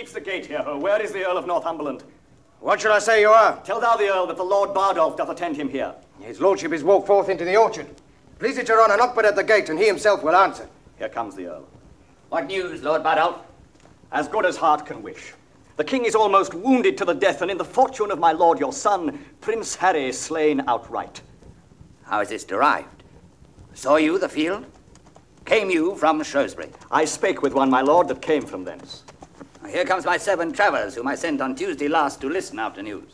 keeps the gate here? Where is the Earl of Northumberland? What shall I say you are? Tell thou the Earl that the Lord Bardolph doth attend him here. His lordship is walked forth into the orchard. Please it your honour, knock but at the gate, and he himself will answer. Here comes the Earl. What news, Lord Bardolph? As good as heart can wish. The king is almost wounded to the death, and in the fortune of my lord your son, Prince Harry, slain outright. How is this derived? Saw you the field? Came you from Shrewsbury? I spake with one, my lord, that came from thence. Here comes my servant Travers, whom I sent on Tuesday last to listen after news.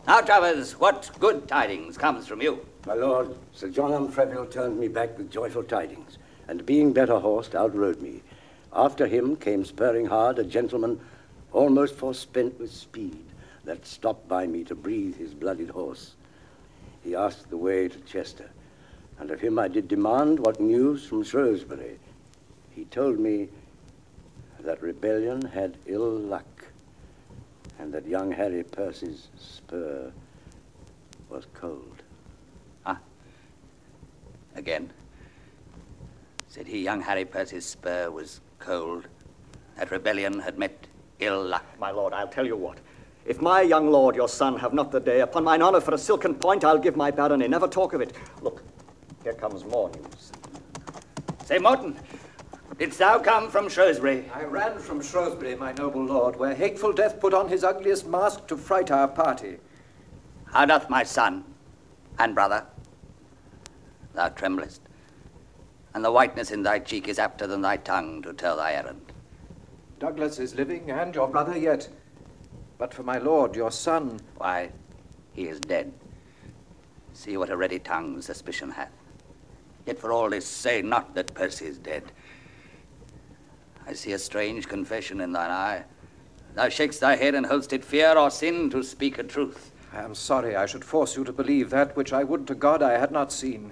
Now, Travers, what good tidings comes from you? My lord, Sir John Umfreville turned me back with joyful tidings, and being better horsed, outrode me. After him came spurring hard a gentleman almost forspent with speed, that stopped by me to breathe his blooded horse. He asked the way to Chester, and of him I did demand what news from Shrewsbury. He told me that rebellion had ill luck, and that young Harry Percy's spur was cold. Ah, again. Said he young Harry Percy's spur was cold, that rebellion had met ill luck. My lord, I'll tell you what. If my young lord, your son, have not the day, upon mine honour for a silken point, I'll give my barony. Never talk of it. Look, here comes more news. Say, Morton, didst thou come from Shrewsbury? I ran from Shrewsbury, my noble lord, where hateful death put on his ugliest mask to fright our party. How doth my son and brother? Thou tremblest, and the whiteness in thy cheek is apter than thy tongue to tell thy errand. Douglas is living, and your brother yet. But for my lord, your son... Why, he is dead. See what a ready tongue suspicion hath. Yet for all this, say not that Percy is dead. I see a strange confession in thine eye. Thou shakest thy head and holdst it fear or sin to speak a truth. I am sorry I should force you to believe that which I would to God I had not seen.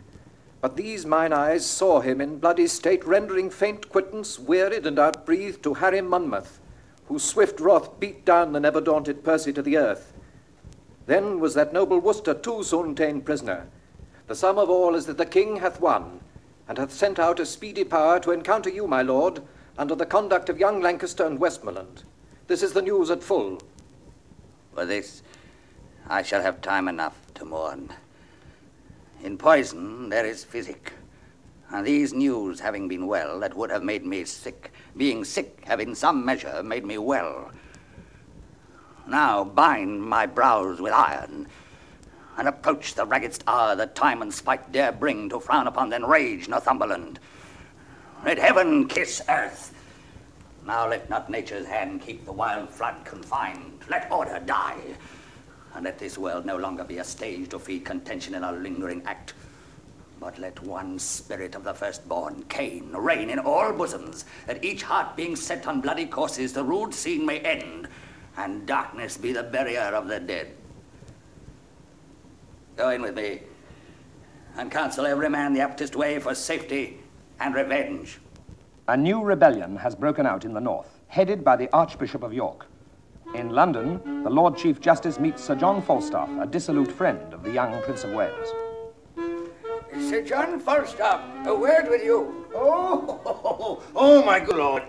But these mine eyes saw him in bloody state, rendering faint quittance, wearied and outbreathed, to Harry Monmouth, whose swift wrath beat down the never-daunted Percy to the earth. Then was that noble Worcester too soon ta'en prisoner. The sum of all is that the king hath won, and hath sent out a speedy power to encounter you, my lord, under the conduct of young Lancaster and Westmoreland. This is the news at full. For this, I shall have time enough to mourn. In poison there is physic, and these news having been well, that would have made me sick, being sick have in some measure made me well. Now bind my brows with iron, and approach the raggedst hour that time and spite dare bring to frown upon then rage Northumberland. Let heaven kiss earth. Now let not nature's hand keep the wild flood confined. Let order die. And let this world no longer be a stage to feed contention in a lingering act. But let one spirit of the firstborn, Cain, reign in all bosoms, that each heart being set on bloody courses, the rude scene may end, and darkness be the barrier of the dead. Go in with me, and counsel every man the aptest way for safety and revenge. A new rebellion has broken out in the north, headed by the Archbishop of York. In London, the Lord Chief Justice meets Sir John Falstaff, a dissolute friend of the young Prince of Wales. Sir John Falstaff, a word with you. Oh, my good lord.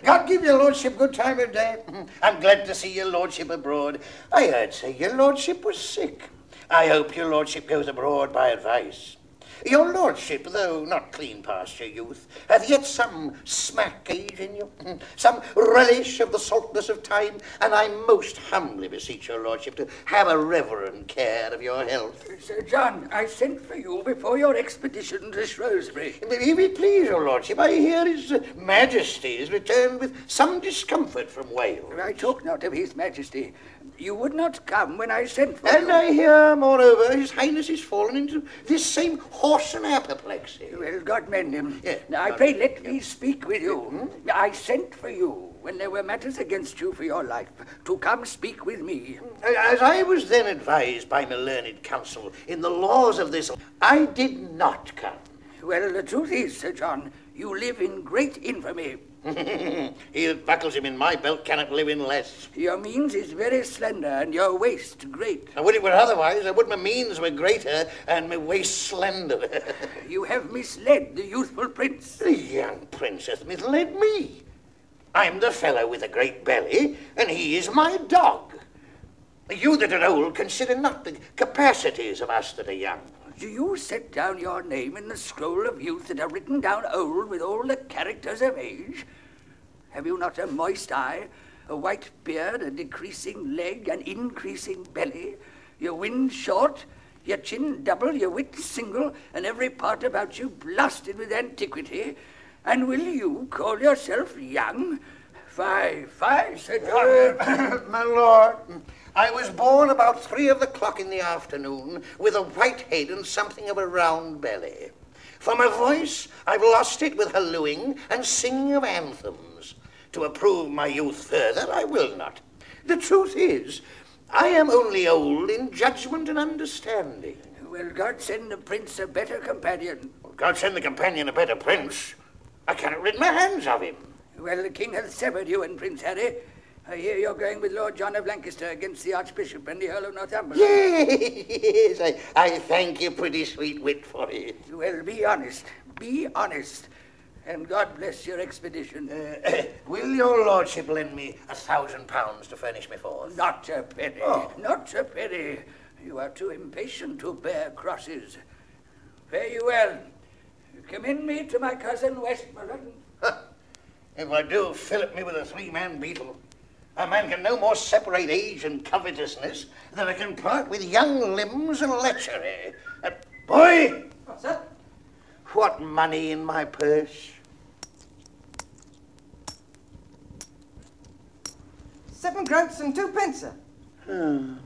God give your lordship good time of day. I'm glad to see your lordship abroad. I heard say your lordship was sick. I hope your lordship goes abroad by advice. Your lordship, though not clean past your youth, hath yet some smack age in you, some relish of the saltness of time, and I most humbly beseech your lordship to have a reverend care of your health. Sir John, I sent for you before your expedition to Shrewsbury. If it please your lordship, I hear his majesty is returned with some discomfort from Wales. I talk not of his majesty. You would not come when I sent for you. And I hear, moreover, his highness is fallen into this same horse and apoplexy. Well, God mend him. Yeah, now, I pray let me speak with you. I sent for you when there were matters against you for your life, to come speak with me. As I was then advised by my learned counsel in the laws of this, I did not come. Well, the truth is, Sir John, you live in great infamy. He that buckles him in my belt cannot live in less. Your means is very slender, and your waist great. I would it were otherwise. I would my means were greater, and my waist slender. You have misled the youthful prince. The young prince hath misled me. I'm the fellow with a great belly, and he is my dog. You that are old consider not the capacities of us that are young. Do you set down your name in the scroll of youth that are written down old with all the characters of age? Have you not a moist eye, a white beard, a decreasing leg, an increasing belly, your wind short, your chin double, your wit single, and every part about you blasted with antiquity? And will you call yourself young? Fie, Sir John. My lord, I was born about 3 o'clock in the afternoon with a white head and something of a round belly. For my voice, I've lost it with hallooing and singing of anthems. To approve my youth further, I will not. The truth is, I am only old in judgment and understanding. Well, God send the prince a better companion. God send the companion a better prince. I cannot rid my hands of him. Well, the king hath severed you and Prince Harry. I hear you're going with Lord John of Lancaster against the Archbishop and the Earl of Northumberland. Yes, I thank you, pretty sweet wit, for it. Well, be honest, and God bless your expedition. Will your lordship lend me £1,000 to furnish me forth? Not a penny, not a penny. You are too impatient to bear crosses. Fare you well. Commend me to my cousin Westmoreland. If I do, fillip me with a 3-man beetle. A man can no more separate age and covetousness than I can part with young limbs and lechery. Boy! What's that? What money in my purse? 7 groats and 2 pence, sir.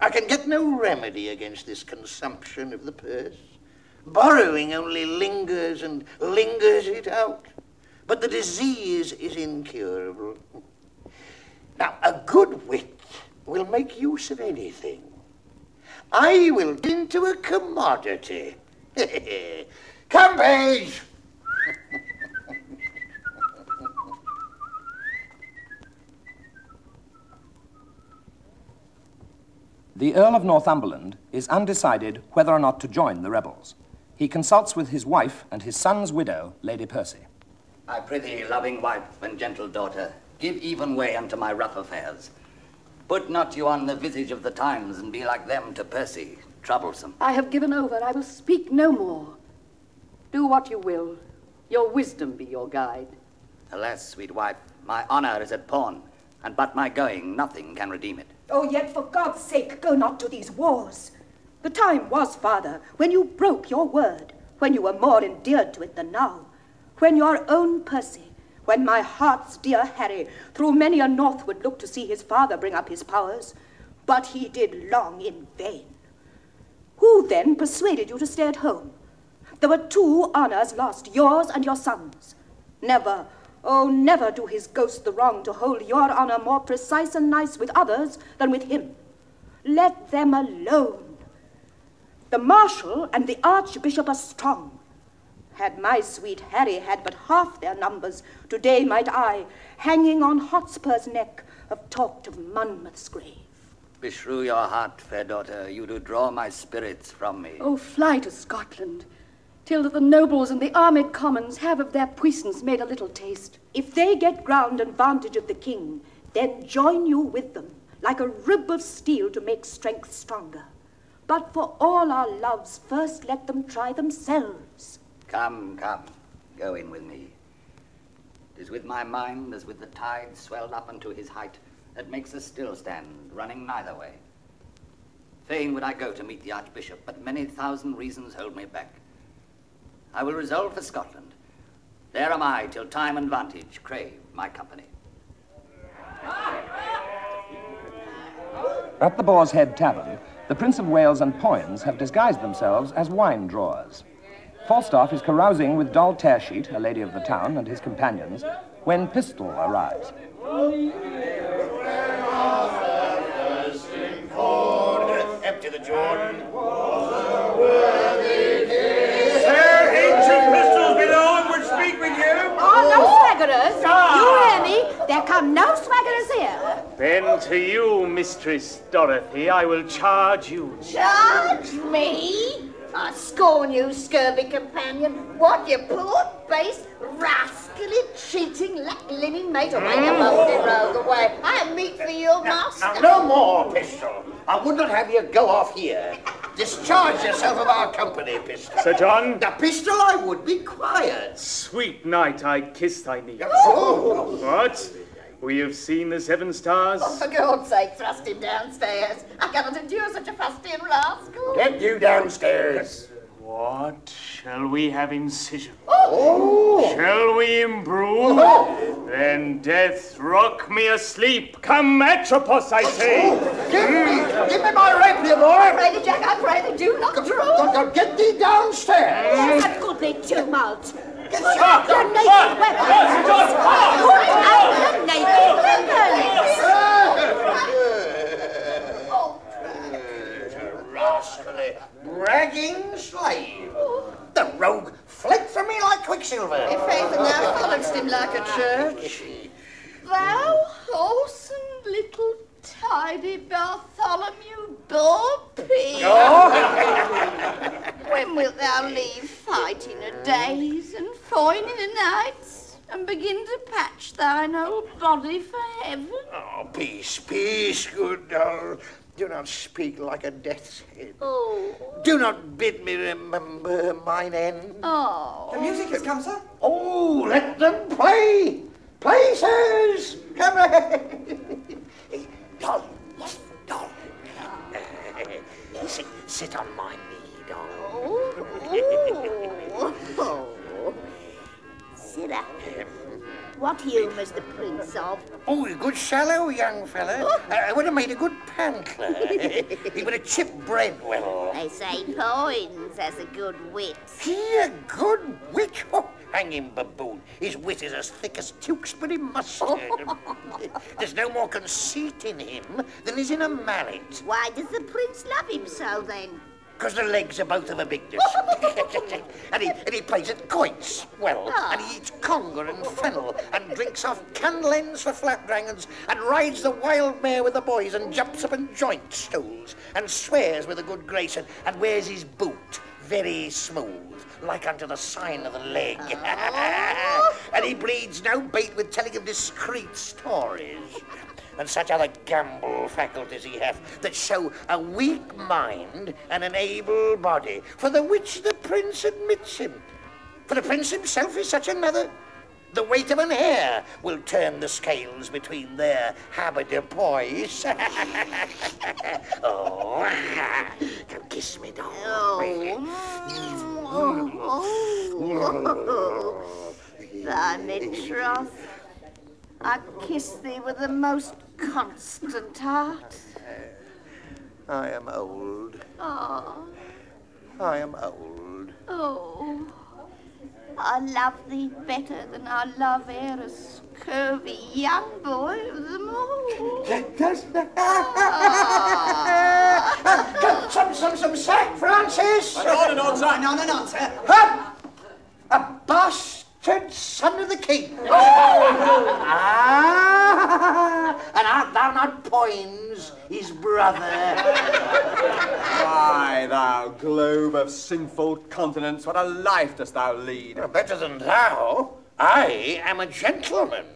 I can get no remedy against this consumption of the purse. Borrowing only lingers and lingers it out. But the disease is incurable. Now, a good wit will make use of anything. I will get into a commodity. Come, page! The Earl of Northumberland is undecided whether or not to join the rebels. He consults with his wife and his son's widow, Lady Percy. I prithee, loving wife and gentle daughter, give even way unto my rough affairs. Put not you on the visage of the times, and be like them to Percy, troublesome. I have given over. I will speak no more. Do what you will. Your wisdom be your guide. Alas, sweet wife, my honor is at pawn, and but my going, nothing can redeem it. Oh, yet for God's sake, go not to these wars. The time was, father, when you broke your word, when you were more endeared to it than now, when your own Percy, when my heart's dear Harry through many a northward looked to see his father bring up his powers, but he did long in vain. Who then persuaded you to stay at home? There were 2 honors lost, yours and your son's. Never, oh, never do his ghost the wrong to hold your honor more precise and nice with others than with him. Let them alone. The Marshal and the Archbishop are strong. Had my sweet Harry had but half their numbers, today might I, hanging on Hotspur's neck, have talked of Monmouth's grave. Beshrew your heart, fair daughter, you do draw my spirits from me. Oh, fly to Scotland, till that the nobles and the armed commons have of their puissance made a little taste. If they get ground and vantage of the king, then join you with them, like a rib of steel to make strength stronger. But for all our loves, first let them try themselves. Come, go in with me. 'Tis with my mind as with the tide swelled up unto his height, that makes us still stand, running neither way. Fain would I go to meet the Archbishop, but many thousand reasons hold me back. I will resolve for Scotland. There am I, till time and vantage crave my company. At the Boar's Head Tavern, the Prince of Wales and Poins have disguised themselves as wine drawers. Falstaff is carousing with Doll Tearsheet, a lady of the town, and his companions, when Pistol arrives. Empty the Jordan. Sir, ancient pistols below would speak with you. Oh, no swaggerers. You hear me? There come no swaggerers here. Then to you, Mistress Dorothy, I will charge you. Charge me? I scorn you, scurvy companion. What, you poor, base rascal? rascally, cheating, linen mate away, you mouldy rogue, away. I am meat for your master. No more, Pistol. I would not have you go off here. Discharge yourself of our company, Pistol. Sir John? The Pistol, I would be quiet. Sweet night, I kiss thy knee. Oh. What? We have seen the 7 stars? Oh, for God's sake, thrust him downstairs. I cannot endure such a fustian rascal. Get you downstairs. What? Shall we have incision? Oh! Shall we imbrue? Oh. Then death rock me asleep. Come, Atropos, I say. Give me my rapier, boy. I pray thee, Jack, I pray thee, do not draw. Get thee downstairs. A goodly tumult. Get Put out the naked weapons. Put out the naked weapons. Rascally, bragging slave. The rogue fled from me like quicksilver. In faith, and thou followedst him like a church. Thou wholesome little tidy Bartholomew Bawpee. When wilt thou leave fighting a days and foining a nights, and begin to patch thine old body for heaven? Oh, peace, peace, good doll. Do not speak like a death's head. Oh. Do not bid me remember mine end. Oh. The music has come, sir. Oh, let them play. Places. Come on. Doll, yes, doll. Sit on my knee, doll. Oh. Sirrah, what humour's the prince of? Oh, a good shallow young fella. Would have made a good pantler. He would have chipped bread well. They say Poins has a good wit. He a good wit? Oh, hang him, baboon. His wit is as thick as Tewkesbury mustard. There's no more conceit in him than is in a mallet. Why does the prince love him so, then? Because the legs are both of a bigness. and he plays at quoits well. And he eats conger and fennel and drinks off candle ends for flapdragons and rides the wild mare with the boys and jumps up and joint stools and swears with a good grace and wears his boot very smooth, like unto the sign of the leg. And he bleeds no bait with telling of discreet stories. And such other gamble faculties he hath, that show a weak mind and an able body, for the which the prince admits him. For the prince himself is such another. The weight of an hair will turn the scales between their haberdepois. Oh, come kiss me, doll. Thy mistress, I kiss thee with the most constant heart. I am old. Oh. I am old. Oh. I love thee better than I love e'er a scurvy young boy of them all. Does that? Some sack, Francis. No, sir. A bastard son of the king. And art thou not Poins, his brother? Why, thou globe of sinful continents, what a life dost thou lead? Better than thou. I am a gentleman.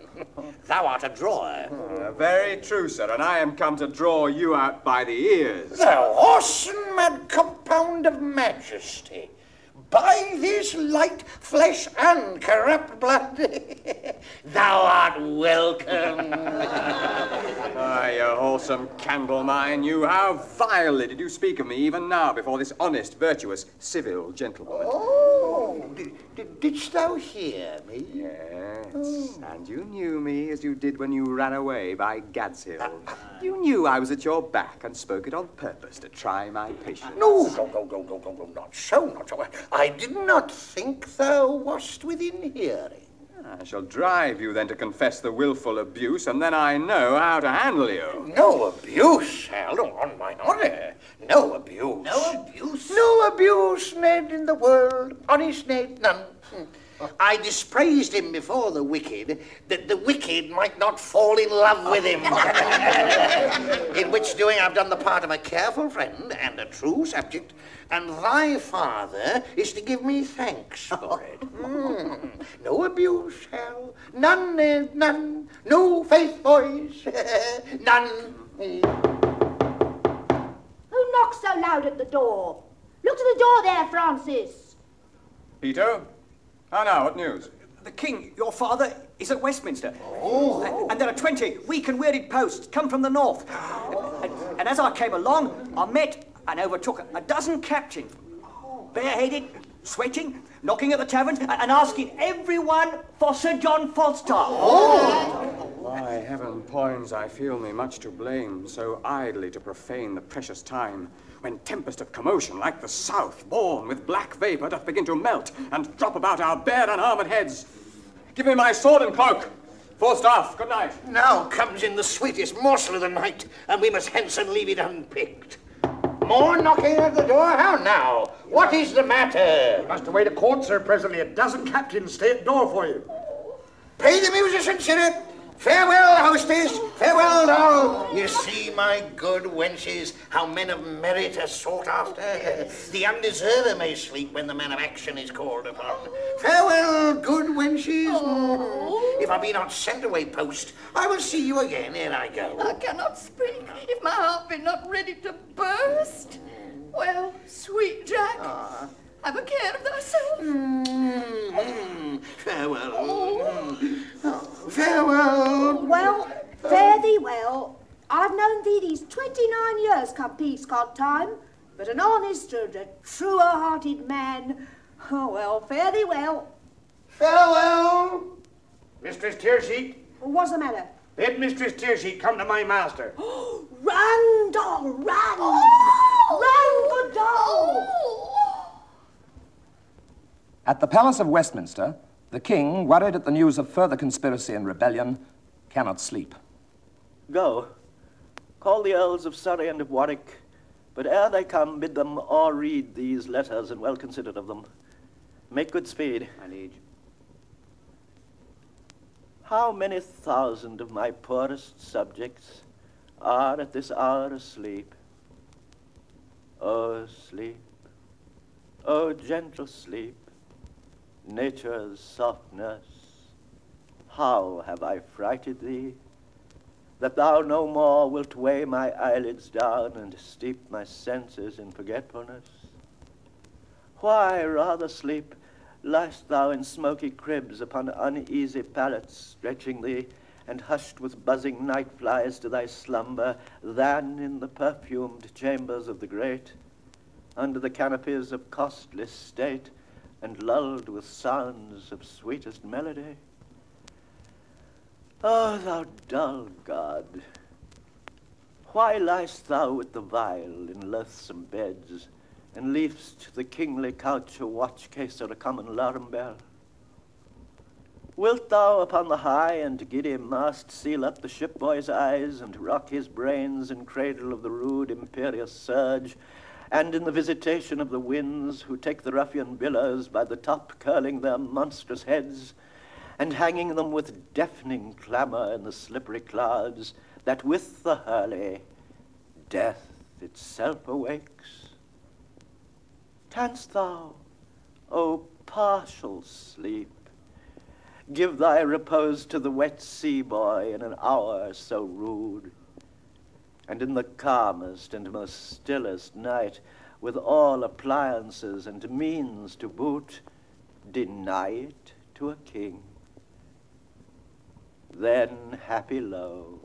Thou art a drawer. Very true, sir, and I am come to draw you out by the ears. Thou awesome mad compound of majesty. By this light flesh and corrupt blood, thou art welcome. Ah, you wholesome candle mine, you, how vilely did you speak of me even now before this honest, virtuous, civil gentlewoman? Oh, didst thou hear me? Yes, and you knew me as you did when you ran away by Gadshill. You knew I was at your back and spoke it on purpose to try my patience. No, not so. I did not think thou wast within hearing. I shall drive you then to confess the willful abuse, and then I know how to handle you. No abuse, Hal, on mine honour. No abuse. No abuse? No abuse, Ned, in the world. Honest Ned, none. I dispraised him before the wicked, that the wicked might not fall in love with him. In which doing I've done the part of a careful friend and a true subject, and thy father is to give me thanks for it. No abuse, Hal. None, none. No faith, boys. None. Who knocks so loud at the door? Look to the door there, Francis. Peter? How now, what news? The king, your father, is at Westminster. Oh. And there are 20 weak and wearied posts come from the north. And as I came along, I met and overtook a dozen captains, bareheaded, sweating, knocking at the taverns, and asking everyone for Sir John Falstaff. Oh! Why, heaven, Poins, I feel me much to blame, so idly to profane the precious time, when tempest of commotion like the south, born with black vapour, doth begin to melt and drop about our bare and armoured heads. Give me my sword and cloak. Falstaff, good night. Now comes in the sweetest morsel of the night, and we must hence and leave it unpicked. More knocking at the door? How now? What is the matter? You must await a court, sir, presently. A dozen captains stay at the door for you. Pay the musicians, sir. Farewell, hostess. Farewell, doll. You see, my good wenches, how men of merit are sought after. The undeserver may sleep when the man of action is called upon. Farewell, good wenches. If I be not sent away post, I will see you again ere I go. I cannot speak if my heart be not ready to burst. Well, sweet Jack, have a care of thyself. Farewell. Farewell. Well, fare thee well. I've known thee these 29 years come peace-cod time, but an honest and a truer-hearted man. Oh, well, fare thee well. Farewell. Mistress Tearsheet. What's the matter? Bid Mistress Tearsheet come to my master. Run, doll, run! Run, good doll! At the Palace of Westminster, the king, worried at the news of further conspiracy and rebellion, cannot sleep. Go, call the Earls of Surrey and of Warwick, but ere they come, bid them all read these letters and well considered of them. Make good speed. My liege. How many thousand of my poorest subjects are at this hour asleep? Oh, sleep, oh, gentle sleep, nature's soft nurse, how have I frighted thee, that thou no more wilt weigh my eyelids down and steep my senses in forgetfulness? Why, rather sleep, liest thou in smoky cribs upon uneasy pallets, stretching thee, and hushed with buzzing night flies to thy slumber, than in the perfumed chambers of the great, under the canopies of costly state, and lulled with sounds of sweetest melody? Oh, thou dull god, why liest thou with the vile in loathsome beds, and leav'st the kingly couch a watch case or a common larum bell? Wilt thou upon the high and giddy mast seal up the shipboy's eyes, and rock his brains in cradle of the rude imperious surge, and in the visitation of the winds, who take the ruffian billows by the top, curling their monstrous heads, and hanging them with deafening clamour in the slippery clouds, that with the hurly death itself awakes? Canst thou, O partial sleep, give thy repose to the wet sea boy in an hour so rude, and in the calmest and most stillest night, with all appliances and means to boot, deny it to a king? Then, happy low,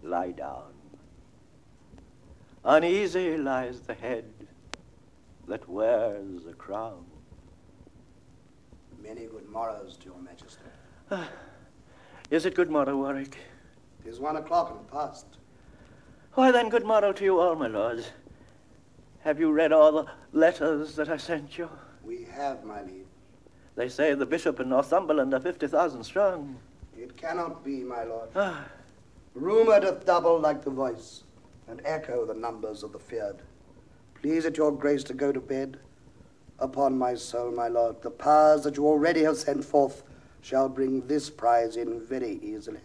lie down. Uneasy lies the head that wears a crown. Many good morrows to your majesty. Is it good morrow, Warwick? 'Tis 1 o'clock and past. Why then, good morrow to you all, my lords. Have you read all the letters that I sent you? We have, my liege. They say the bishop in Northumberland are 50,000 strong. It cannot be, my lord. Rumour doth double like the voice, and echo the numbers of the feared. Please it your grace to go to bed, Upon my soul, my lord, the powers that you already have sent forth shall bring this prize in very easily.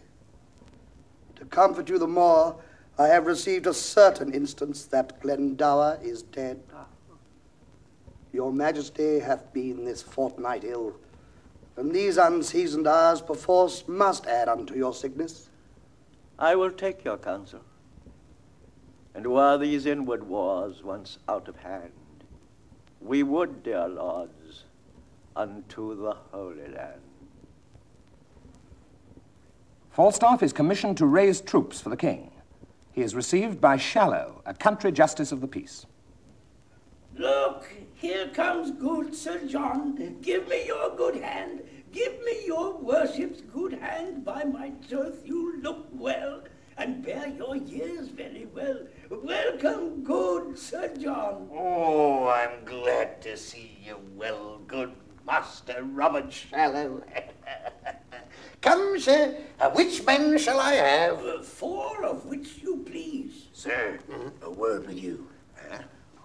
To comfort you the more, I have received a certain instance that Glendower is dead. Your majesty hath been this fortnight ill, and these unseasoned hours perforce must add unto your sickness. I will take your counsel. And were these inward wars once out of hand, we would, dear lords, unto the Holy Land. Falstaff is commissioned to raise troops for the king. He is received by Shallow, a country justice of the peace. Look, here comes good Sir John. Give me your good hand. Give me your worship's good hand. By my troth, you look well, and bear your years very well. Welcome, good Sir John. Oh, I'm glad to see you well, good Master Robert Shallow. Come, sir, which men shall I have? 4 of which you please. Sir, a word with you.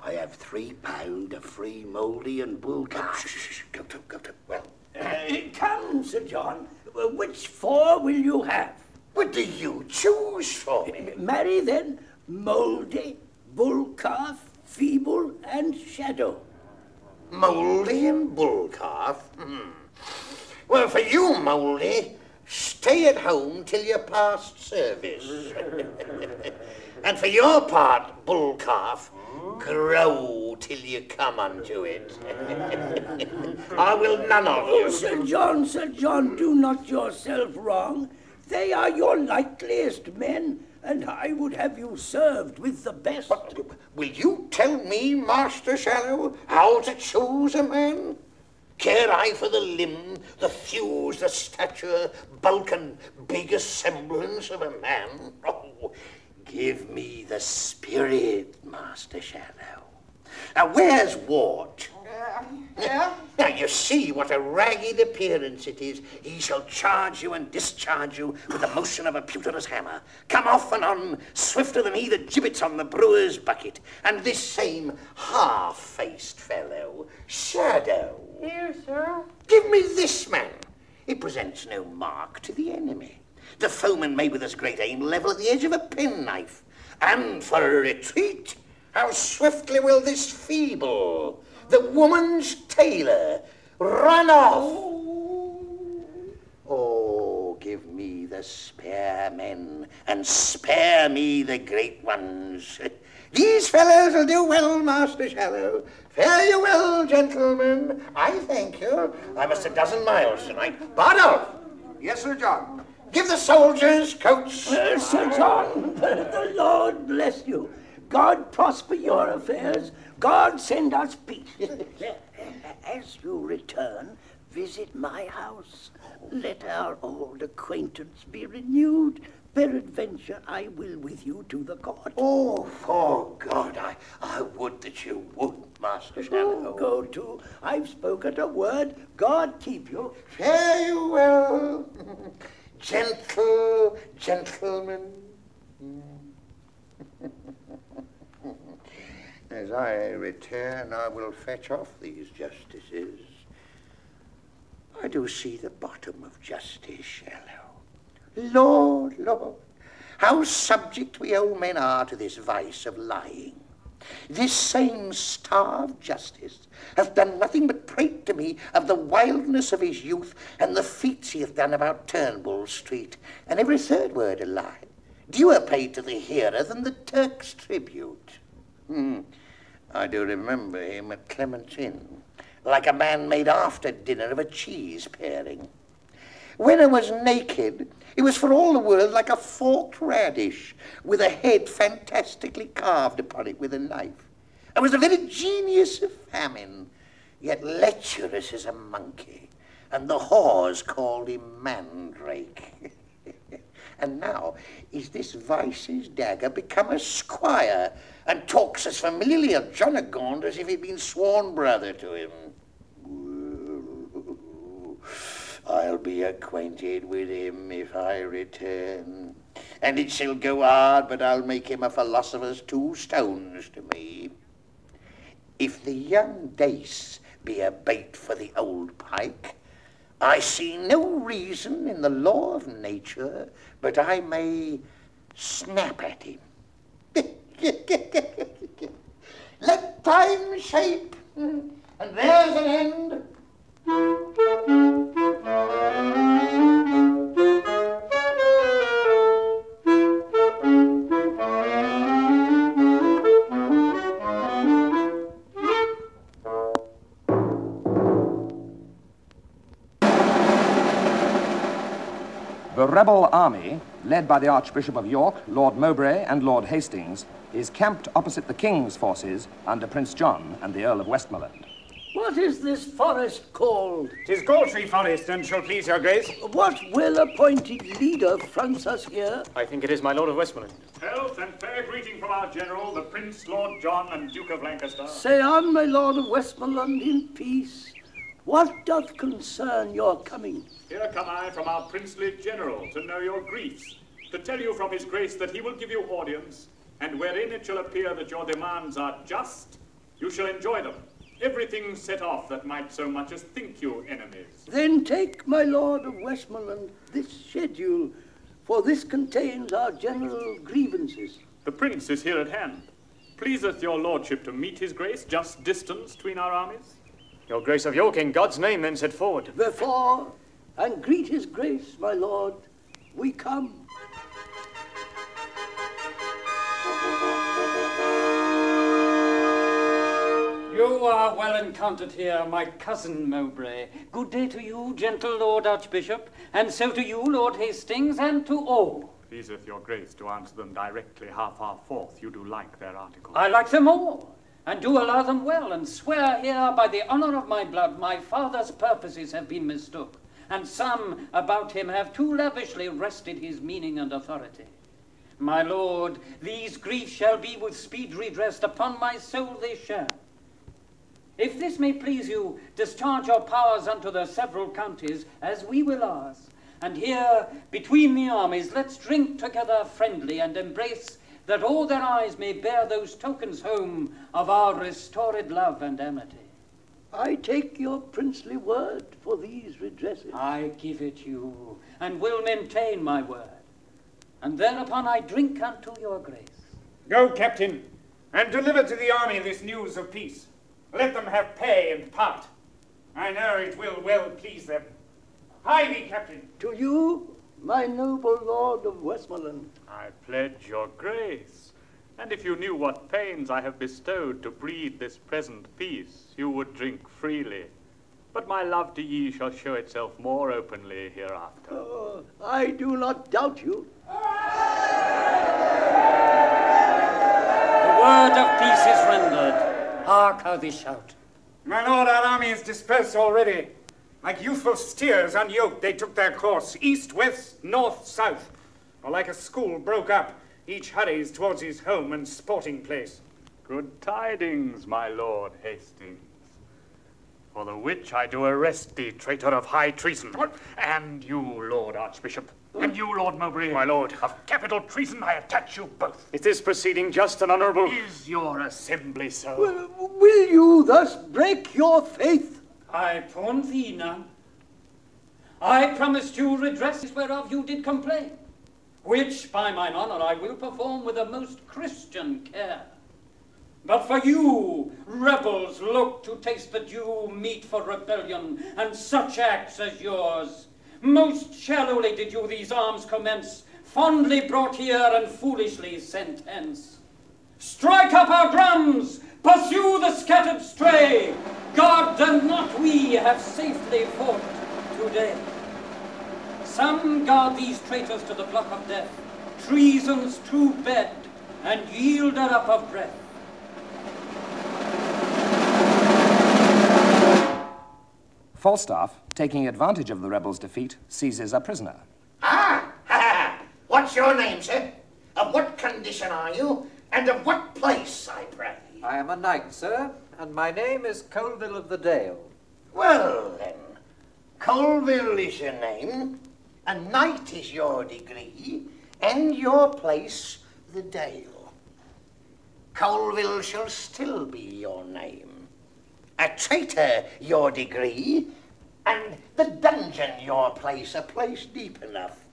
I have £3 of free mouldy and bull calf. Go to. Well. Come, Sir John, which 4 will you have? What do you choose for me? Marry then, mouldy, bull calf, feeble, and shadow. Mouldy and bull calf? Well, for you, mouldy, stay at home till you're past service. And for your part, bull calf, grow till you come unto it. I will none of you. Oh, Sir John, do not yourself wrong. They are your likeliest men, and I would have you served with the best. But will you tell me, Master Shallow, how to choose a man? Care I for the limb, the thews, the stature, bulk and bigger semblance of a man? Oh, give me the spirit, Master Shallow. Now, where's Wart? Yeah? Now, you see what a ragged appearance it is. He shall charge you and discharge you with the motion of a pewterous hammer. Come off and on, swifter than he that gibbets on the brewer's bucket. And this same half-faced fellow, Shadow. Here, sir. Give me this man. He presents no mark to the enemy. The foeman may with as great aim level at the edge of a penknife. And for a retreat, how swiftly will this feeble, the woman's tailor, run off. Oh, give me the spare men, and spare me the great ones. These fellows will do well, Master Shallow. Fare you well, gentlemen. I thank you. I must a dozen miles tonight. Bardolph! Yes, Sir John. Give the soldiers coats. Sir John, the Lord bless you. God prosper your affairs. God send us peace. As you return, visit my house. Let our old acquaintance be renewed. Peradventure, I will with you to the court. Oh, for God, I would that you would, Master Shallow. Go to. I've spoken a word. God keep you. Fare you well, gentlemen. As I return, I will fetch off these justices. I do see the bottom of Justice Shallow. Lord, how subject we old men are to this vice of lying. This same starved Justice hath done nothing but prate to me of the wildness of his youth and the feats he hath done about Turnbull Street, and every third word a lie. Duer paid to the hearer than the Turk's tribute. I do remember him at Clement's Inn, like a man made after dinner of a cheese paring. When I was naked, it was for all the world like a forked radish, with a head fantastically carved upon it with a knife. I was the very genius of famine, yet lecherous as a monkey, and the whores called him Mandrake. And now is this Vice's dagger become a squire, and talks as familiarly of John o' Gaunt as if he'd been sworn brother to him. I'll be acquainted with him if I return, and it shall go hard, but I'll make him a philosopher's 2 stones to me. If the young Dace be a bait for the old pike. I see no reason in the law of nature but I may snap at him. Let time shape, and there's an end. The rebel army, led by the Archbishop of York, Lord Mowbray, and Lord Hastings, is camped opposite the King's forces under Prince John and the Earl of Westmoreland. What is this forest called? 'Tis Galtree Forest, and shall please your grace. What well-appointed leader fronts us here? I think it is my Lord of Westmoreland. Health and fair greeting from our general, the Prince Lord John and Duke of Lancaster. Say on, my Lord of Westmoreland, in peace. What doth concern your coming? Here come I from our princely general to know your griefs, to tell you from his grace that he will give you audience, and wherein it shall appear that your demands are just, you shall enjoy them. Everything set off that might so much as think you enemies. Then take, my Lord of Westmoreland, this schedule, for this contains our general grievances. The prince is here at hand. Pleaseth your lordship to meet his grace, just distance between our armies? Your grace of York, in God's name, then set forward. Before, and greet his grace, my lord, we come. You are well encountered here, my cousin Mowbray. Good day to you, gentle Lord Archbishop, and so to you, Lord Hastings, and to all. Pleaseth your grace to answer them directly how far forth you do like their articles. I like them all, and do allow them well, and swear here by the honour of my blood my father's purposes have been mistook, and some about him have too lavishly rested his meaning and authority. My lord, these griefs shall be with speed redressed, upon my soul they shall. If this may please you, discharge your powers unto their several counties, as we will ours, and here, between the armies, let's drink together friendly and embrace, that all their eyes may bear those tokens home of our restored love and amity. I take your princely word for these redresses. I give it you, and will maintain my word. And thereupon I drink unto your grace. Go, Captain, and deliver to the army this news of peace. Let them have pay and part. I know it will well please them. Hie thee, Captain. To you, my noble Lord of Westmoreland. I pledge your grace, and if you knew what pains I have bestowed to breed this present peace, you would drink freely. But my love to ye shall show itself more openly hereafter. Oh, I do not doubt you. The word of peace is rendered. Hark how they shout. My lord, our army is dispersed already. Like youthful steers unyoked, they took their course, east, west, north, south. Or like a school broke up, each hurries towards his home and sporting place. Good tidings, my lord Hastings. For the which I do arrest thee, traitor of high treason. And you, Lord Archbishop. And you, Lord Mowbray. My lord. Of capital treason I attach you both. Is this proceeding just and honourable? Is your assembly so? Will you thus break your faith? I pawn thee none. I promised you redress whereof you did complain, which by mine honour I will perform with the most Christian care. But for you, rebels, look to taste the due meat for rebellion, and such acts as yours. Most shallowly did you these arms commence, fondly brought here and foolishly sent hence. Strike up our drums, pursue the scattered stray. God and not we have safely fought today. Some guard these traitors to the block of death, treason's true bed, and yielded up of breath. Falstaff, taking advantage of the rebels' defeat, seizes a prisoner. Ah! What's your name, sir? Of what condition are you? And of what place, I pray? I am a knight, sir, and my name is Colville of the Dale. Well, then, Colville is your name, and knight is your degree, and your place the Dale. Colville shall still be your name, a traitor your degree, and the dungeon your place, a place deep enough.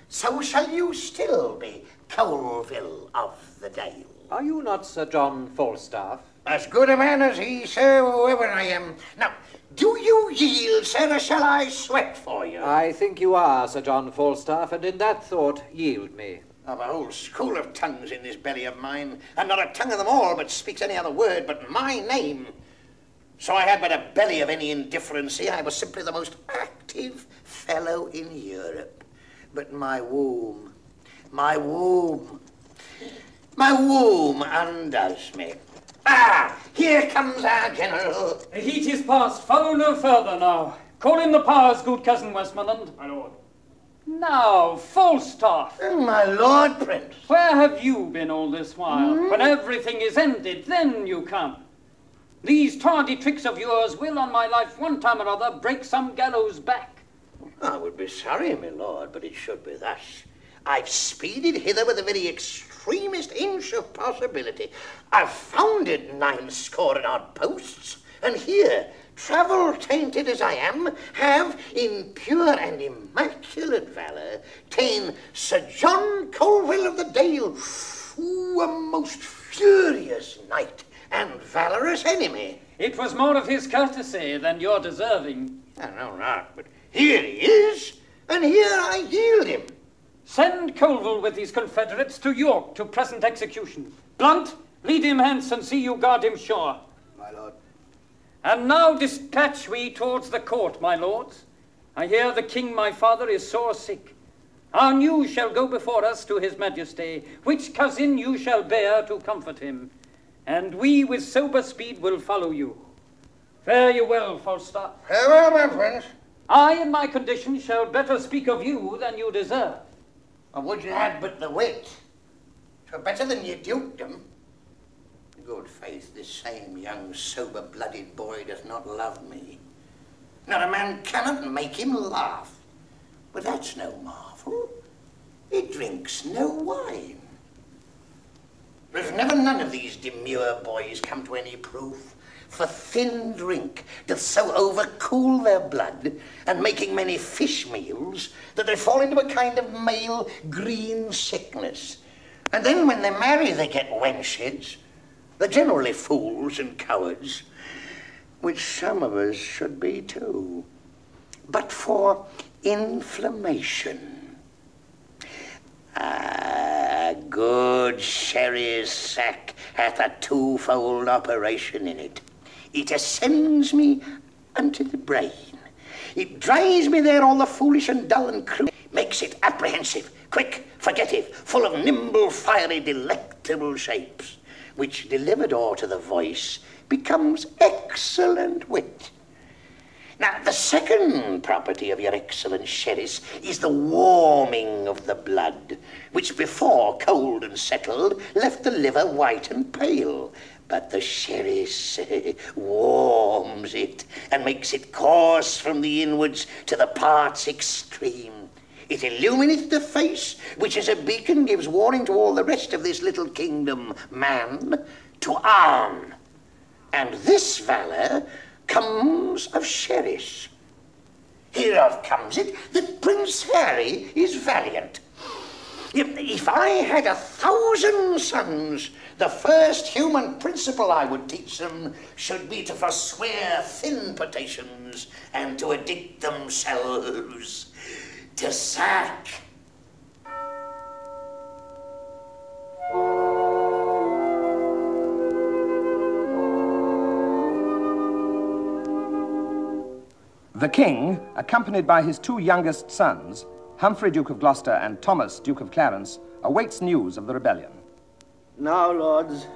So shall you still be Colville of the Dale. Are you not Sir John Falstaff? As good a man as he, sir, whoever I am. Now, do you yield, sir, or shall I sweat for you? I think you are Sir John Falstaff, and in that thought, yield me. I've a whole school of tongues in this belly of mine, and not a tongue of them all but speaks any other word but my name. So I had but a belly of any indifferency. I was simply the most active fellow in Europe. But my womb undoes me. Ah, here comes our general. The heat is past. Follow no further now. Call in the powers, good cousin Westmoreland. My lord. Now, Falstaff. My lord, Prince. Where have you been all this while? When everything is ended, then you come. These tardy tricks of yours will, on my life, one time or other, break some gallows back. I would be sorry, my lord, but it should be thus. I've speeded hither with the very extremest inch of possibility. I've founded 90 odd posts, and here, travel-tainted as I am, have, in pure and immaculate valour, ta'en Sir John Colville of the Dale, a most furious knight and valorous enemy. It was more of his courtesy than your deserving. I know not, but here he is, and here I yield him. Send Colville with his confederates to York to present execution. Blunt, lead him hence and see you guard him sure. My lord. And now dispatch we towards the court, my lords. I hear the king my father is sore sick. Our news shall go before us to his majesty, which cousin you shall bear to comfort him. And we with sober speed will follow you. Fare you well, Falstaff. Farewell, my prince. I, in my condition, shall better speak of you than you deserve. Or would you had but the wit? 'Twere better than your dukedom. Good faith, this same young sober-blooded boy doth not love me. Not a man cannot make him laugh. But that's no marvel. He drinks no wine. There's never none of these demure boys come to any proof, for thin drink doth so overcool their blood, and making many fish meals, that they fall into a kind of male green sickness. And then when they marry, they get wenches. They're generally fools and cowards, which some of us should be too, but for inflammation. A good sherry sack hath a twofold operation in it. It ascends me unto the brain. It drives me there all the foolish and dull and cruel, makes it apprehensive, quick, forgettive, full of nimble, fiery, delectable shapes, which delivered o'er to the voice becomes excellent wit. Now, the second property of your excellent sherris is the warming of the blood, which before, cold and settled, left the liver white and pale. But the sherris warms it, and makes it course from the inwards to the parts extreme. It illuminates the face, which as a beacon gives warning to all the rest of this little kingdom, man, to arm. And this valour comes of sherris. Hereof comes it that Prince Harry is valiant. If I had 1,000 sons, the first human principle I would teach them should be to forswear thin potations and to addict themselves to sack. The king, accompanied by his two youngest sons, Humphrey, Duke of Gloucester, and Thomas, Duke of Clarence, awaits news of the rebellion. Now, lords,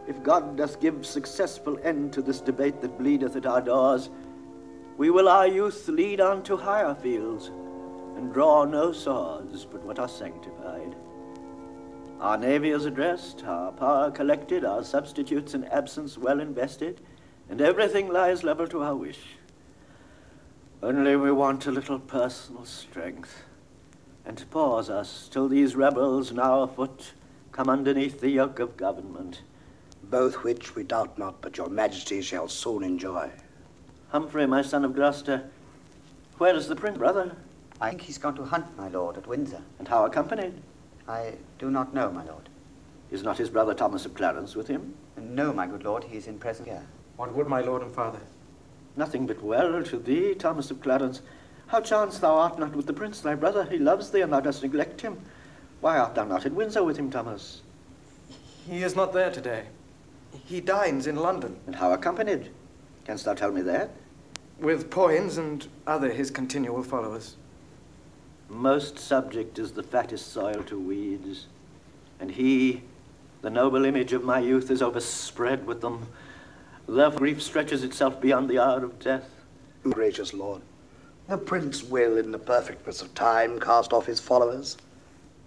if God doth give successful end to this debate that bleedeth at our doors, we will our youth lead on to higher fields, and draw no swords but what are sanctified. Our navy is addressed, our power collected, our substitutes in absence well invested, and everything lies level to our wish. Only we want a little personal strength, and to pause us till these rebels now afoot come underneath the yoke of government, both which we doubt not but your majesty shall soon enjoy. Humphrey, my son of Gloucester, where is the prince, brother? I think he's gone to hunt, my lord, at Windsor. And how accompanied? I do not know, my lord. Is not his brother Thomas of Clarence with him? No, my good lord, he is in present here. What would my lord and father? Nothing but well to thee, Thomas of Clarence. How chance thou art not with the prince thy brother? He loves thee, and thou dost neglect him. Why art thou not at Windsor with him, Thomas? He is not there today. He dines in London. And how accompanied? Canst thou tell me that? With Poins and other his continual followers. Most subject is the fattest soil to weeds, and he, the noble image of my youth, is overspread with them. Therefore grief stretches itself beyond the hour of death. Gracious lord, the prince will, in the perfectness of time, cast off his followers,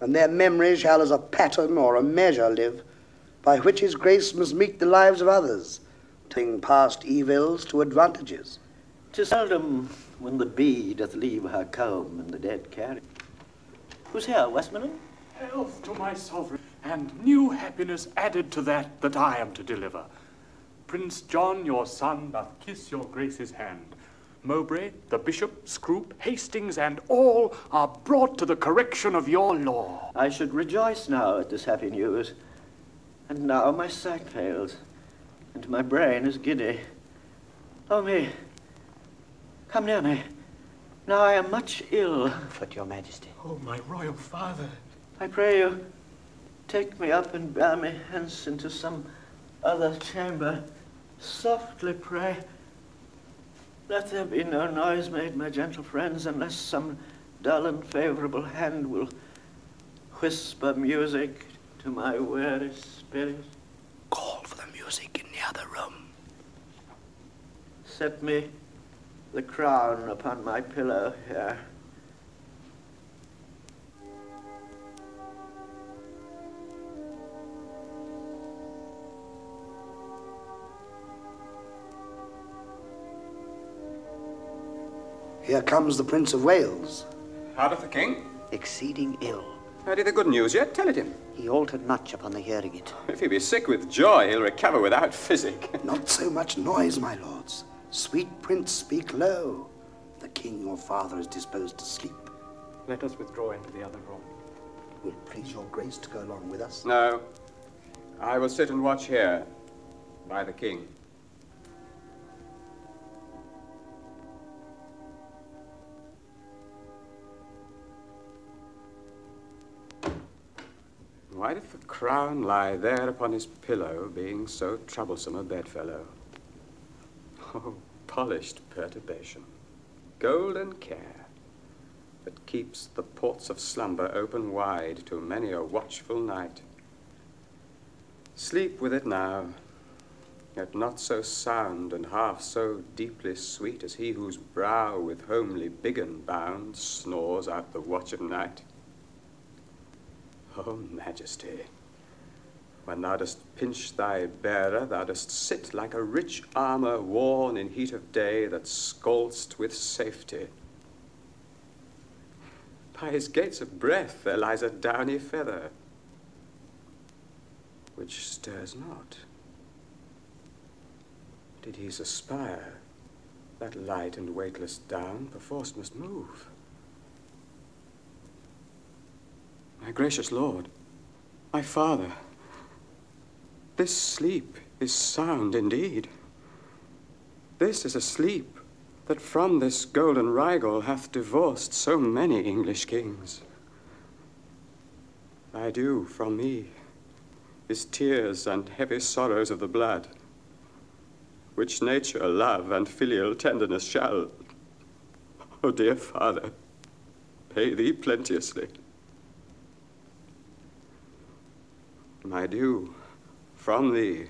and their memory shall as a pattern or a measure live, by which his grace must meet the lives of others, turning past evils to advantages. 'Tis seldom when the bee doth leave her comb and the dead carry. Who's here, Westmoreland? Health to my sovereign, and new happiness added to that I am to deliver. Prince John, your son, doth kiss your grace's hand. Mowbray, the bishop, Scroop, Hastings, and all are brought to the correction of your law. I should rejoice now at this happy news. And now my sight fails, and my brain is giddy. Oh me, come near me. Now I am much ill. Comfort your majesty. Oh, my royal father. I pray you, take me up and bear me hence into some other chamber. Softly pray. Let there be no noise made, my gentle friends, unless some dull and favorable hand will whisper music to my weary spirit. Call for the music in the other room. Set me the crown upon my pillow here. Here comes the Prince of Wales. How doth the king? Exceeding ill. Heard he the good news yet? Tell it him. He altered much upon the hearing it. If he be sick with joy, he'll recover without physic. Not so much noise, my lords. Sweet prince, speak low. The king, your father, is disposed to sleep. Let us withdraw into the other room. Will it please your grace to go along with us? No. I will sit and watch here, by the king. Why doth the crown lie there upon his pillow, being so troublesome a bedfellow? Oh, polished perturbation, golden care, that keeps the ports of slumber open wide to many a watchful night. Sleep with it now, yet not so sound and half so deeply sweet as he whose brow with homely biggin bound snores out the watch of night. Oh, majesty, when thou dost pinch thy bearer, thou dost sit like a rich armor worn in heat of day that scald'st with safety. By his gates of breath there lies a downy feather, which stirs not. Did he suspire, that light and weightless down perforce must move. My gracious lord, my father, this sleep is sound indeed. This is a sleep that from this golden rigol hath divorced so many English kings. Thy due from me is tears and heavy sorrows of the blood, which nature, love, and filial tenderness shall, O dear father, pay thee plenteously. My due from thee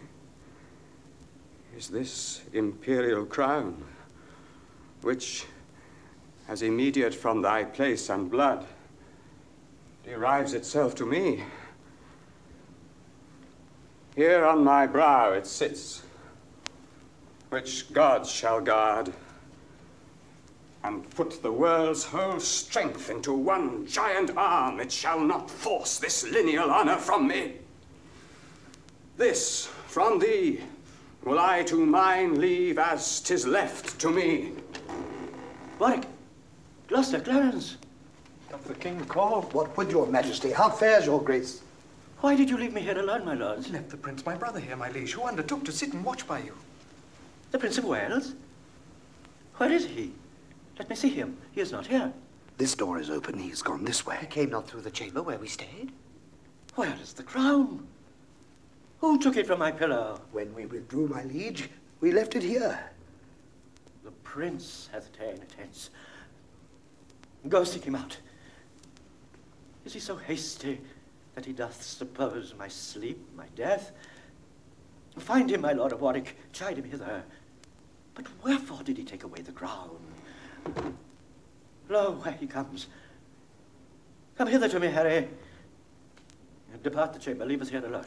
is this imperial crown, which, as immediate from thy place and blood, derives itself to me. Here on my brow it sits, which God shall guard, and put the world's whole strength into one giant arm. It shall not force this lineal honor from me. This from thee will I to mine leave as 'tis left to me. Warwick, Gloucester, Clarence. Doth the king call? What would your majesty? How fares your grace? Why did you leave me here alone, my lords? Left the prince, my brother here, my liege, who undertook to sit and watch by you. The Prince of Wales? Where is he? Let me see him. He is not here. This door is open. He's gone this way. He came not through the chamber where we stayed. Where is the crown? Who took it from my pillow? When we withdrew, my liege, we left it here. The prince hath ta'en it hence. Go seek him out. Is he so hasty that he doth suppose my sleep, my death? Find him, my lord of Warwick, chide him hither. But wherefore did he take away the crown? Lo, where he comes. Come hither to me, Harry. Depart the chamber, leave us here alone.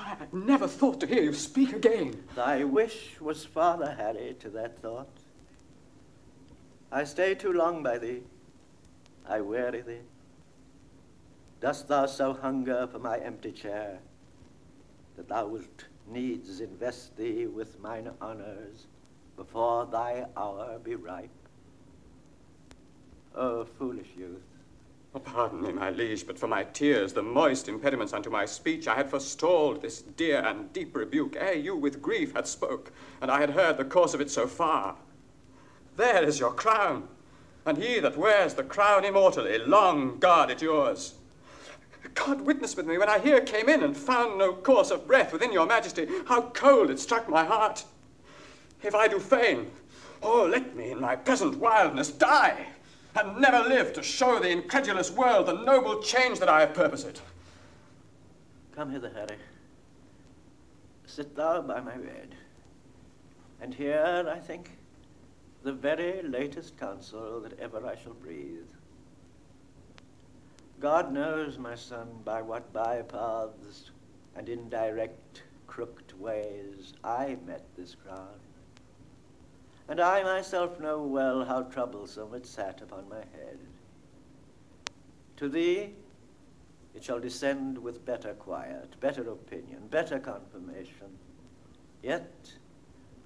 I never thought to hear you speak again. Thy wish was father, Harry, to that thought. I stay too long by thee. I weary thee. Dost thou so hunger for my empty chair, that thou wilt needs invest thee with mine honours before thy hour be ripe? O foolish youth! Oh, pardon me, my liege, but for my tears, the moist impediments unto my speech, I had forestalled this dear and deep rebuke ere you with grief had spoke, and I had heard the course of it so far. There is your crown, and he that wears the crown immortally, long guard it yours. God witness with me, when I here came in and found no course of breath within your majesty, how cold it struck my heart. If I do feign, oh, let me in my present wildness die, and never live to show the incredulous world the noble change that I have purposed. Come hither, Harry. Sit thou by my bed, and hear, I think, the very latest counsel that ever I shall breathe. God knows, my son, by what bypaths and indirect crooked ways I met this crown. And I myself know well how troublesome it sat upon my head. To thee it shall descend with better quiet, better opinion, better confirmation. Yet,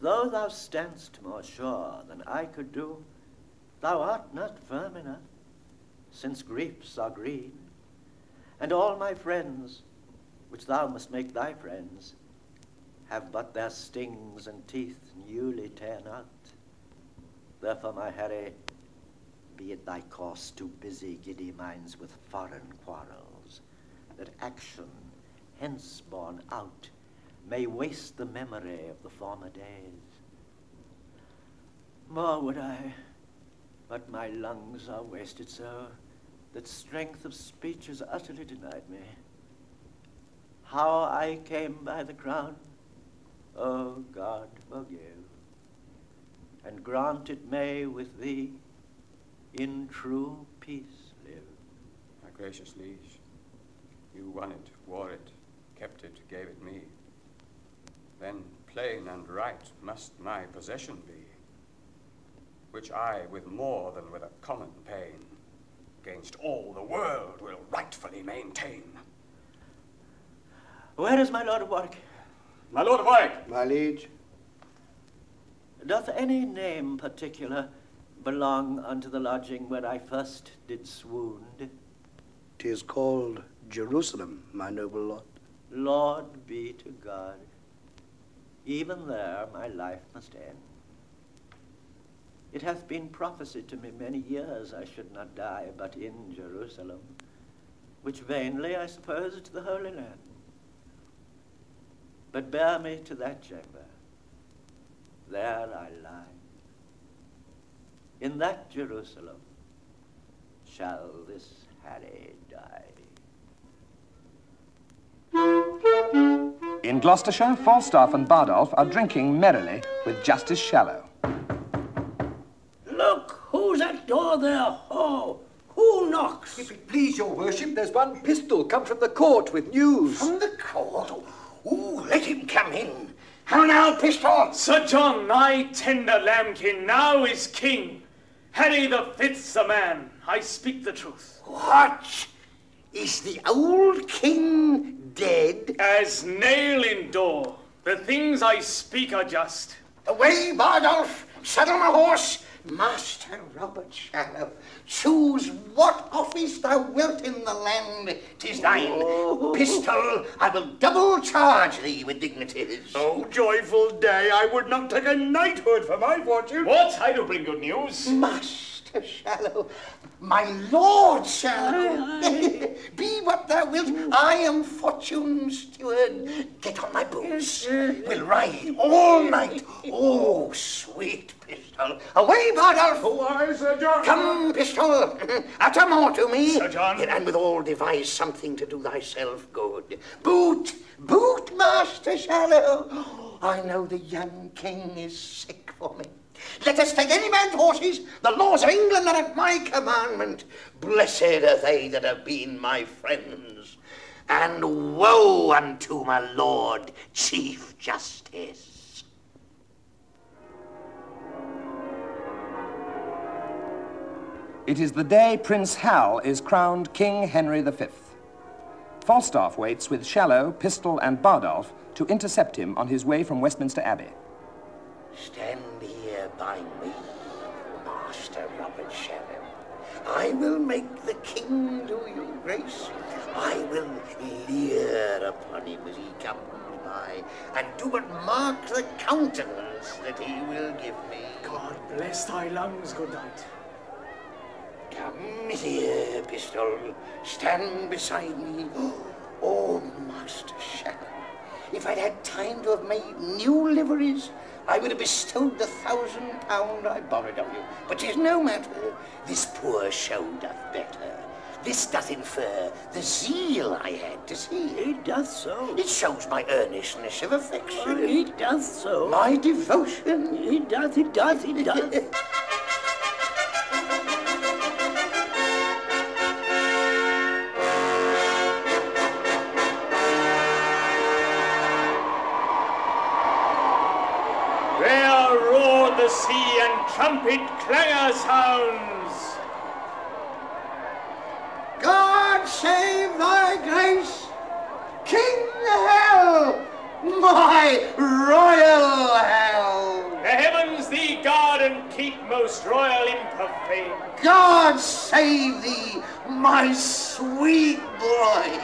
though thou standst more sure than I could do, thou art not firm enough, since griefs are green, and all my friends, which thou must make thy friends, have but their stings and teeth newly ta'en out. Therefore, my Harry, be it thy course to busy giddy minds with foreign quarrels, that action, hence born out, may waste the memory of the former days. More would I, but my lungs are wasted so, that strength of speech is utterly denied me. How I came by the crown, O God forgive, and grant it may with thee in true peace live. My gracious liege, you won it, wore it, kept it, gave it me. Then plain and right must my possession be, which I with more than with a common pain against all the world will rightfully maintain. Where is my Lord of Warwick? My Lord of Warwick! My liege. Doth any name particular belong unto the lodging where I first did swound? 'Tis called Jerusalem, my noble lord. Lord be to God. Even there my life must end. It hath been prophesied to me many years I should not die but in Jerusalem, which vainly I supposed the Holy Land. But bear me to that chamber. There I lie. In that Jerusalem shall this Harry die. In Gloucestershire, Falstaff and Bardolph are drinking merrily with Justice Shallow. Look, who's at door there? Ho! Who knocks? If it please your worship, there's one pistol come from the court with news. From the court? Ooh, let him come in. How now, Pistol? Sir John, I tender lambkin, now is king. Harry the Fifth's the man. I speak the truth. What? Is the old king dead? As nail in door. The things I speak are just. Away, Bardolph! Saddle my horse! Master Robert Shallow, choose what office thou wilt in the land, 'tis thine. Pistol, I will double charge thee with dignities. Oh, joyful day, I would not take a knighthood for my fortune. What? I do bring good news. Master Shallow, my Lord Shallow, be what thou wilt, I am fortune's steward. Get on my boots, we'll ride all night. Oh, sweet Pistol. Away, Bardolph! Why, Sir John? Come, Pistol, utter more to me. Sir John. And withal devise something to do thyself good. Boot, Master Shallow. I know the young king is sick for me. Let us take any man's horses. The laws of England are at my commandment. Blessed are they that have been my friends. And woe unto my Lord Chief Justice. It is the day Prince Hal is crowned King Henry V. Falstaff waits with Shallow, Pistol, and Bardolph to intercept him on his way from Westminster Abbey. Stand here by me, Master Robert Shallow. I will make the king do you grace. I will leer upon him as he comes by, and do but mark the countenance that he will give me. God bless thy lungs, good knight. Come here, Pistol. Stand beside me. Oh, Master Shallow, if I'd had time to have made new liveries, I would have bestowed the £1,000 I borrowed of you. But 'tis no matter. This poor show doth better. This doth infer the zeal I had to see. It doth so. It shows my earnestness of affection. It doth so. My devotion. It doth, it doth, it doth. The sea and trumpet clangor sounds. God save thy grace, King Hell, my royal Hell. The heavens thee guard and keep, most royal imp of fame. God save thee, my sweet boy.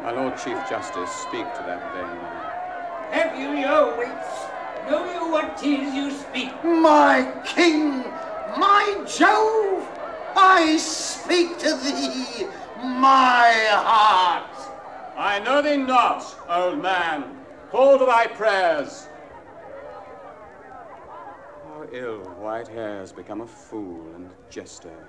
My Lord Chief Justice, speak to that vain man. Have you your wits? Know you what 'tis you speak? My king, my Jove, I speak to thee, my heart. I know thee not, old man. Call to thy prayers. How ill white hairs become a fool and jester.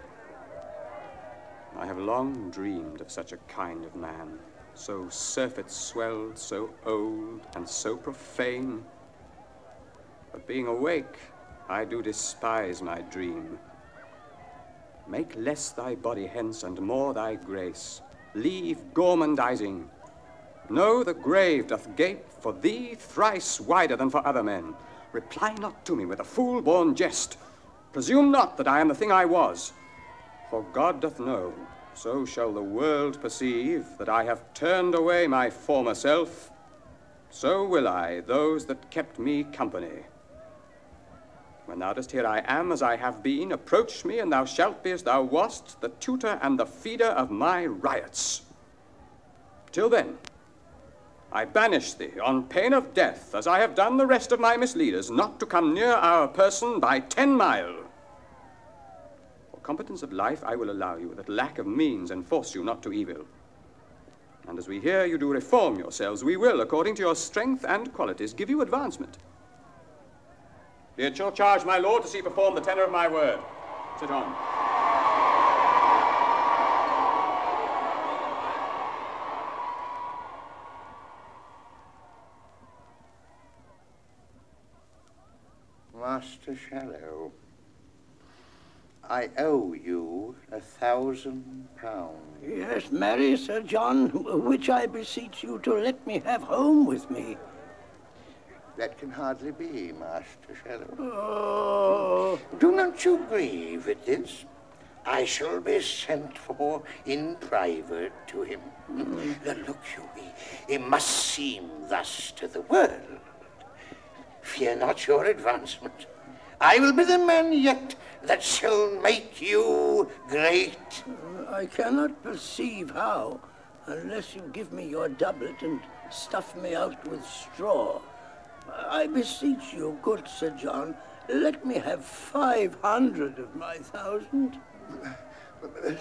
I have long dreamed of such a kind of man, so surfeit-swelled, so old, and so profane. But being awake, I do despise my dream. Make less thy body hence, and more thy grace. Leave gormandizing. Know the grave doth gape for thee thrice wider than for other men. Reply not to me with a fool-born jest. Presume not that I am the thing I was. For God doth know, so shall the world perceive, that I have turned away my former self. So will I those that kept me company. When thou dost hear I am as I have been, approach me, and thou shalt be as thou wast, the tutor and the feeder of my riots. Till then, I banish thee on pain of death, as I have done the rest of my misleaders, not to come near our person by 10 mile. For competence of life I will allow you, that lack of means enforce you not to evil. And as we hear you do reform yourselves, we will, according to your strength and qualities, give you advancement. Be it your charge, my lord, to see perform the tenor of my word. Sit on. Master Shallow, I owe you £1,000. Yes, marry, Sir John, which I beseech you to let me have home with me. That can hardly be, Master Shallow. Oh. Do not you grieve at this. I shall be sent for in private to him. Look you, it must seem thus to the world. Fear not your advancement. I will be the man yet that shall make you great. I cannot perceive how, unless you give me your doublet and stuff me out with straw. I beseech you, good Sir John, let me have 500 of my 1,000.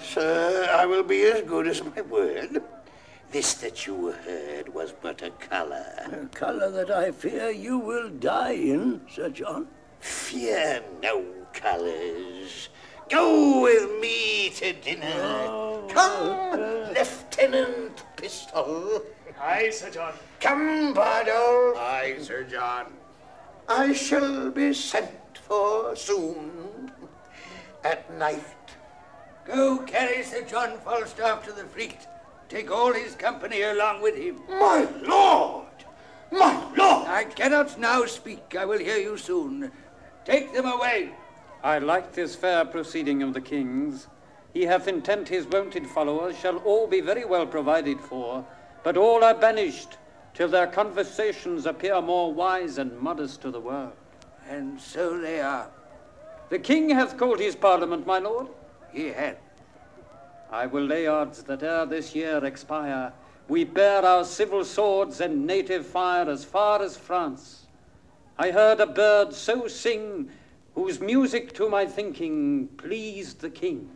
Sir, I will be as good as my word. This that you heard was but a colour. A colour that I fear you will die in, Sir John. Fear no colours. Go with me to dinner. Come, Lieutenant Pistol. Aye, Sir John. Come, Bardolph. Aye, Sir John. I shall be sent for soon. At night. Go carry Sir John Falstaff to the fleet. Take all his company along with him. My lord! My lord! I cannot now speak. I will hear you soon. Take them away. I like this fair proceeding of the king's. He hath intent his wonted followers shall all be very well provided for, but all are banished till their conversations appear more wise and modest to the world. And so they are. The king hath called his parliament, my lord. He hath. I will lay odds that ere this year expire, we bear our civil swords and native fire as far as France. I heard a bird so sing, whose music to my thinking pleased the king.